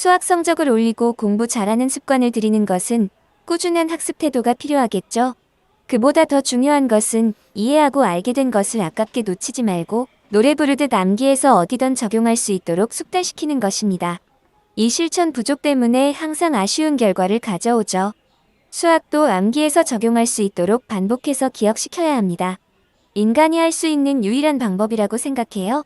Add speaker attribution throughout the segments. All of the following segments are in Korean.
Speaker 1: 수학 성적을 올리고 공부 잘하는 습관을 들이는 것은 꾸준한 학습 태도가 필요하겠죠. 그보다 더 중요한 것은 이해하고 알게 된 것을 아깝게 놓치지 말고 노래 부르듯 암기해서 어디든 적용할 수 있도록 숙달시키는 것입니다. 이 실천 부족 때문에 항상 아쉬운 결과를 가져오죠. 수학도 암기해서 적용할 수 있도록 반복해서 기억시켜야 합니다. 인간이 할 수 있는 유일한 방법이라고 생각해요.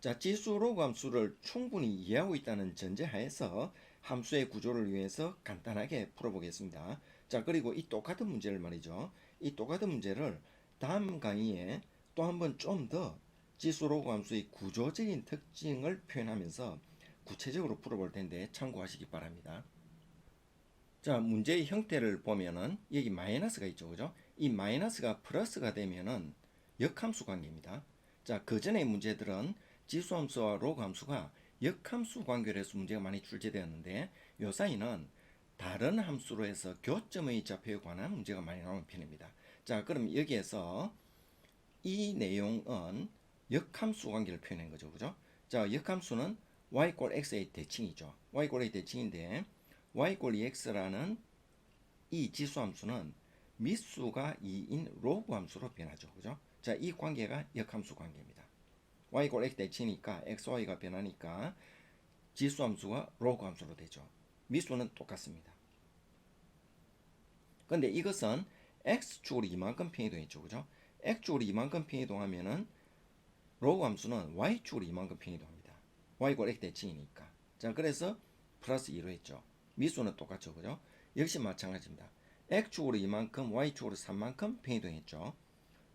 Speaker 2: 자, 지수 로그 함수를 충분히 이해하고 있다는 전제하에서 함수의 구조를 위해서 간단하게 풀어보겠습니다. 자, 그리고 이 똑같은 문제를 말이죠. 이 똑같은 문제를 다음 강의에 또 한번 좀 더 지수 로그 함수의 구조적인 특징을 표현하면서 구체적으로 풀어볼 텐데 참고하시기 바랍니다. 자, 문제의 형태를 보면은 여기 마이너스가 있죠, 그죠? 이 마이너스가 플러스가 되면은 역함수 관계입니다. 자, 그 전의 문제들은 지수함수와 로그함수가 역함수 관계로 해서 문제가 많이 출제되었는데 요 사이는 다른 함수로 해서 교점의 좌표에 관한 문제가 많이 나오는 편입니다. 자, 그럼 여기에서 이 내용은 역함수 관계를 표현한 거죠, 그죠? 자, 역함수는 y 꼴 x의 대칭이죠. y 꼴의 대칭인데 y 꼴 2x라는 이 지수함수는 미수가 2인 로그 함수로 변하죠, 그죠? 자, 이 관계가 역함수 관계입니다. y 꼴 x 대칭이니까 xy가 변하니까 지수함수가 로그 함수로 되죠. 미수는 똑같습니다. 근데 이것은 x축으로 이만큼 평이동했죠, 그죠? x축으로 이만큼 평이동하면은 로그 함수는 y축으로 이만큼 평이동합니다. y 꼴 x 대칭이니까. 자, 그래서 플러스 2로 했죠. 미수는 똑같죠, 그죠? 역시 마찬가지입니다. x축으로 이만큼, y축으로 3만큼 평이동했죠.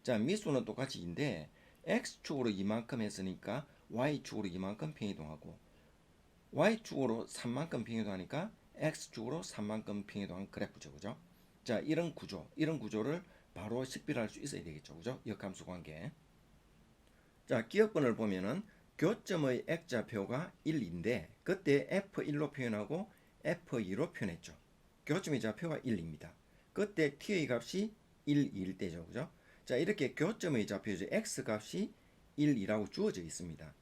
Speaker 2: 자, 미수는 똑같이 2인데 x축으로 이만큼 했으니까 y축으로 이만큼 평이동하고 y축으로 3만큼 평이동하니까 x축으로 3만큼 평이동한 그래프죠, 그죠? 자, 이런 구조를 바로 식별할 수 있어야 되겠죠, 그죠? 역함수 관계. 자, 기억번을 보면은 교점의 X좌표가 1인데 그때 F1로 표현하고 F2로 표현했죠. 교점의 좌표가 1입니다. 그때 T의 값이 1, 2일 때죠, 그죠? 자, 이렇게 교점의 좌표죠. X 값이 1, 2라고 주어져 있습니다.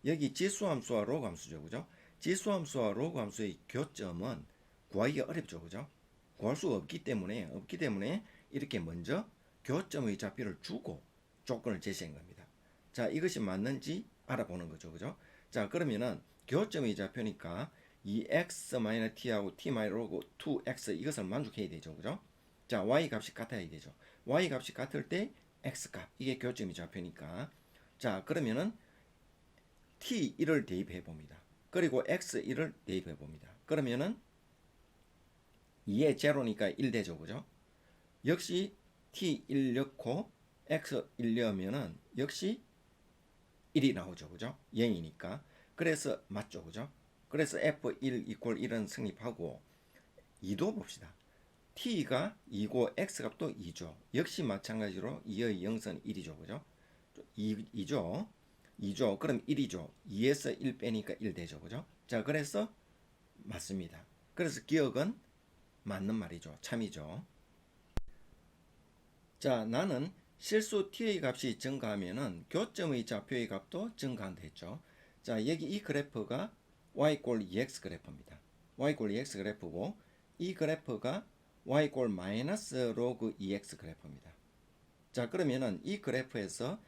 Speaker 2: 여기 지수함수와 로그함수죠, 그죠? 지수함수와 로그함수의 교점은 구하기가 어렵죠, 그죠? 구할 수가 없기 때문에 이렇게 먼저 교점의 좌표를 주고 조건을 제시한 겁니다. 자, 이것이 맞는지 알아보는 거죠, 그죠? 자, 그러면은 교점의 좌표니까 이 x-t하고 t-로그 2x 이것을 만족해야 되죠, 그죠? 자, y 값이 같아야 되죠. y 값이 같을 때 x 값 이게 교점의 좌표니까. 자, 그러면은 t1을 대입해 봅니다. 그리고 x1을 대입해 봅니다. 그러면은 2의 제로니까 1 되죠, 그죠? 역시 t1 넣고 x1 넣으면은 역시 1이 나오죠, 그죠? 0이니까. 그래서 맞죠, 그죠? 그래서 f1 이퀄 1은 성립하고 2도 봅시다. t가 2고 x 값도 2죠. 역시 마찬가지로 2의 0선 1이죠, 그죠? 2죠. 2죠. 그럼 1이죠. 2에서 1 빼니까 1 되죠, 그죠? 자, 그래서 맞습니다. 그래서 기억은 맞는 말이죠. 참이죠. 자, 나는 실수 t의 값이 증가하면은 교점의 좌표의 값도 증가한다 했죠. 자, 여기 이 그래프가 y 꼴 2x 그래프입니다. y 꼴 2x 그래프고 이 그래프가 y 꼴 마이너스 로그 2x 그래프입니다. 자, 그러면은 이 그래프에서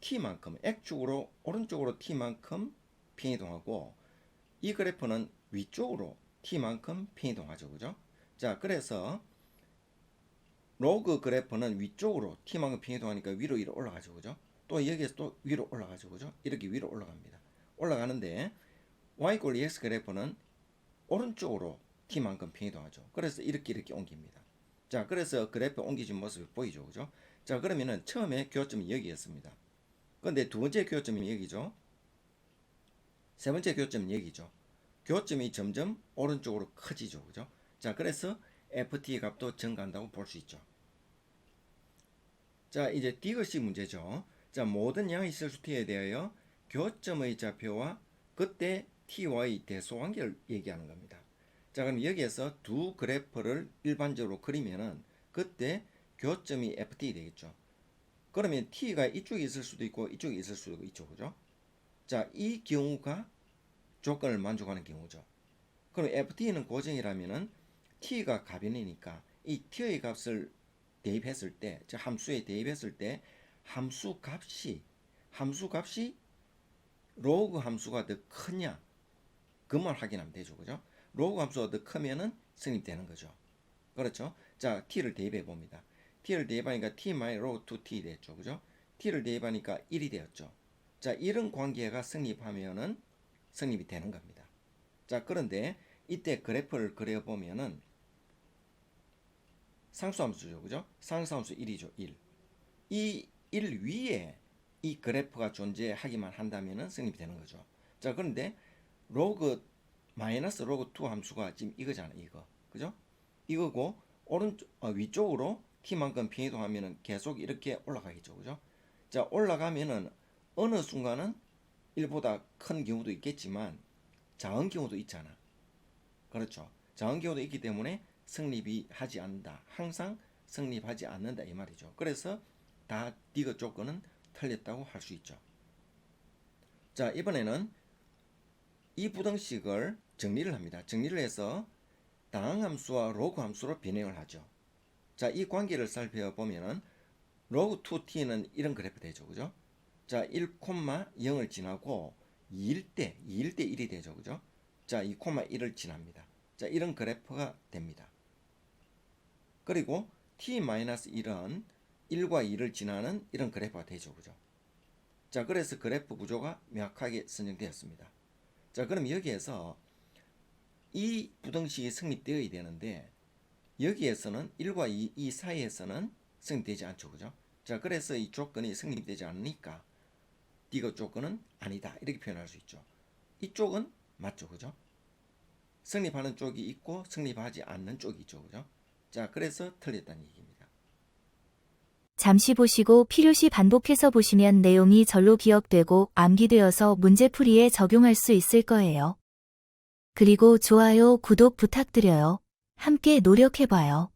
Speaker 2: t만큼 x축으로 오른쪽으로 t만큼偏이동하고 이 그래프는 위쪽으로 t만큼偏이동하죠, 그죠? 자, 그래서 로그 그래프는 위쪽으로 t만큼偏이동하니까 위로 올라가죠, 그죠? 또 여기에서 또 위로 올라가죠, 그죠? 이렇게 위로 올라갑니다. 올라가는데 y 꼴 x 그래프는 오른쪽으로 t만큼偏이동하죠. 그래서 이렇게 옮깁니다. 자, 그래서 그래프 옮기진 모습이 보이죠, 그죠? 자, 그러면은 처음에 교점이 여기였습니다. 근데 두 번째 교점이 여기죠. 세 번째 교점은 여기죠. 교점이 점점 오른쪽으로 커지죠, 그죠? 자, 그래서 ft 값도 증가한다고 볼 수 있죠. 자, 이제 디귿이 문제죠. 자, 모든 양의 실수 t에 대하여 교점의 좌표와 그때 ty 대소관계를 얘기하는 겁니다. 자, 그럼 여기에서 두 그래프를 일반적으로 그리면은 그때 교점이 ft 되겠죠. 그러면 t가 이쪽에 있을 수도 있고 이쪽에 있을 수도 있죠, 그죠? 자, 이 경우가 조건을 만족하는 경우죠. 그럼 ft는 고정이라면은 t가 가변이니까 이 t의 값을 대입했을 때, 즉 함수에 대입했을 때 함수 값이 로그 함수가 더 크냐 그만 확인하면 되죠. 그죠? 로그 함수가 더 크면은 성립되는 거죠. 그렇죠? 자, t를 대입해 봅니다. t를 대입하니까 t 마이너스 로그 2t 됐죠. 그죠? t를 대입하니까 1이 되었죠. 자, 이런 관계가 성립하면은 성립이 되는 겁니다. 자, 그런데 이때 그래프를 그려보면은 상수함수죠. 그죠? 상수함수 1이죠. 1. 이 1 위에 이 그래프가 존재하기만 한다면은 성립이 되는 거죠. 자, 그런데 로그 마이너스 로그 2 함수가 지금 이거잖아요. 이거. 그죠? 이거고 오른쪽 위쪽으로 t만큼 변이동하면은 계속 이렇게 올라가겠죠. 그죠? 자, 올라가면은 어느 순간은 1보다 큰 경우도 있겠지만 작은 경우도 있잖아. 그렇죠. 작은 경우도 있기 때문에 성립이 하지 않는다. 항상 성립하지 않는다 이 말이죠. 그래서 다 디귿 조건은 틀렸다고 할 수 있죠. 자, 이번에는 이 부등식을 정리를 합니다. 정리를 해서 당항함수와 로그 함수로 변형을 하죠. 자, 이 관계를 살펴보면은 로그 2t는 이런 그래프 되죠. 그죠? 자, 1,0을 지나고 2일 때 1이 되죠. 그죠? 자, 2,1을 지납니다. 자, 이런 그래프가 됩니다. 그리고 t-1은 1과 2를 지나는 이런 그래프가 되죠. 그죠? 자, 그래서 그래프 구조가 명확하게 선정되었습니다. 자, 그럼 여기에서 이 부등식이 성립되어야 되는데 여기에서는 1과 2 사이에서는 성립되지 않죠. 그죠? 자, 그래서 이 조건이 성립되지 않으니까 디귿 조건은 아니다. 이렇게 표현할 수 있죠. 이쪽은 맞죠. 그죠? 성립하는 쪽이 있고 성립하지 않는 쪽이 있죠. 그죠? 자, 그래서 틀렸다는 얘기입니다.
Speaker 3: 잠시 보시고 필요시 반복해서 보시면 내용이 절로 기억되고 암기되어서 문제풀이에 적용할 수 있을 거예요. 그리고 좋아요, 구독 부탁드려요. 함께 노력해봐요.